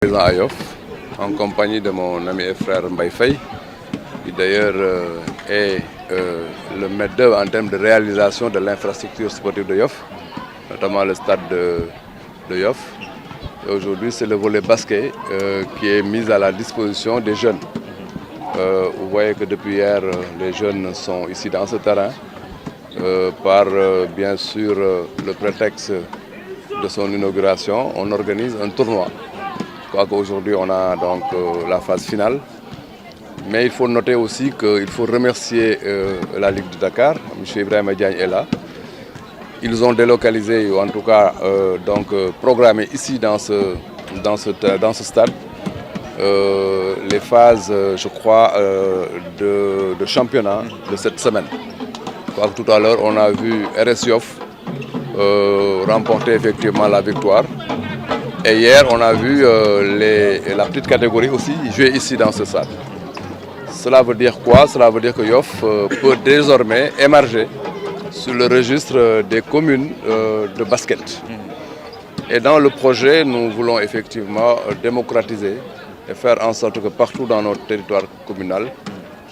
Présent à Yoff, en compagnie de mon ami et frère Mbaye Faye, qui d'ailleurs est le maître d'œuvre en termes de réalisation de l'infrastructure sportive de Yoff, notamment le stade de Yoff. Et aujourd'hui, c'est le volet basket qui est mis à la disposition des jeunes. Vous voyez que depuis hier, les jeunes sont ici dans ce terrain, par bien sûr le prétexte de son inauguration. On organise un tournoi. Je crois qu'aujourd'hui on a donc la phase finale, mais il faut noter aussi qu'il faut remercier la Ligue de Dakar. M. Ibrahima Diagne est là. Ils ont délocalisé, ou en tout cas programmé ici dans ce stade les phases, je crois, de championnat de cette semaine. Je crois que tout à l'heure on a vu RS Yoff remporter effectivement la victoire. Et hier, on a vu la petite catégorie aussi jouer ici dans ce stade. Cela veut dire quoi? Cela veut dire que Yoff peut désormais émerger sur le registre des communes de basket. Et dans le projet, nous voulons effectivement démocratiser et faire en sorte que partout dans notre territoire communal,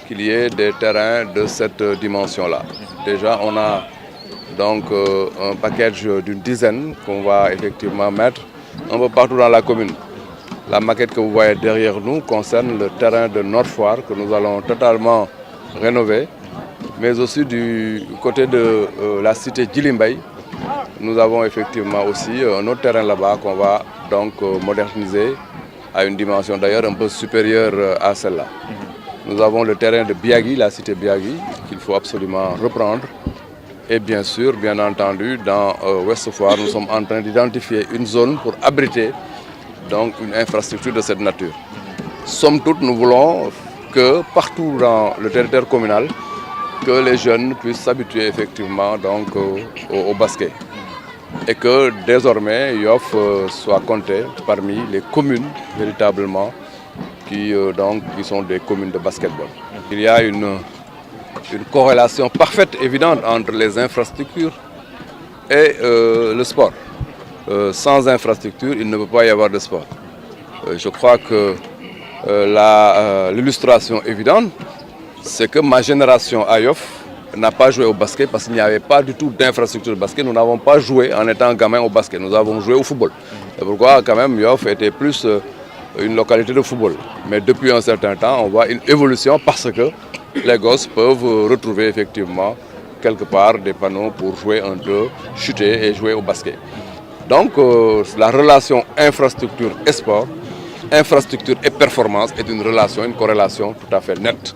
qu'il y ait des terrains de cette dimension-là. Déjà, on a donc un package d'une dizaine qu'on va effectivement mettre un peu partout dans la commune. La maquette que vous voyez derrière nous concerne le terrain de Nord Foire que nous allons totalement rénover, mais aussi du côté de la cité Djilimbey. Nous avons effectivement aussi un autre terrain là-bas qu'on va donc moderniser à une dimension d'ailleurs un peu supérieure à celle-là. Nous avons le terrain de Biagui, la cité Biagui, qu'il faut absolument reprendre. Et bien sûr, bien entendu, dans Ouest Foire, nous sommes en train d'identifier une zone pour abriter donc une infrastructure de cette nature. Somme toute, nous voulons que partout dans le territoire communal, que les jeunes puissent s'habituer effectivement donc au basket. Et que désormais, Yoff soit compté parmi les communes véritablement qui sont des communes de basketball. Il y a une corrélation parfaite, évidente entre les infrastructures et le sport. Sans infrastructure, il ne peut pas y avoir de sport. Je crois que l'illustration évidente, c'est que ma génération à Yoff n'a pas joué au basket parce qu'il n'y avait pas du tout d'infrastructure de basket. Nous n'avons pas joué en étant gamin au basket, nous avons joué au football. C'est pourquoi quand même Yoff était plus une localité de football. Mais depuis un certain temps, on voit une évolution parce que les gosses peuvent retrouver effectivement quelque part des panneaux pour jouer un peu, chuter et jouer au basket. Donc la relation infrastructure et sport, infrastructure et performance est une relation, une corrélation tout à fait nette.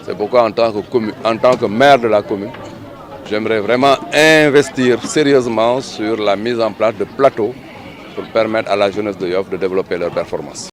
C'est pourquoi en tant que maire de la commune, j'aimerais vraiment investir sérieusement sur la mise en place de plateaux pour permettre à la jeunesse de Yoff de développer leurs performances.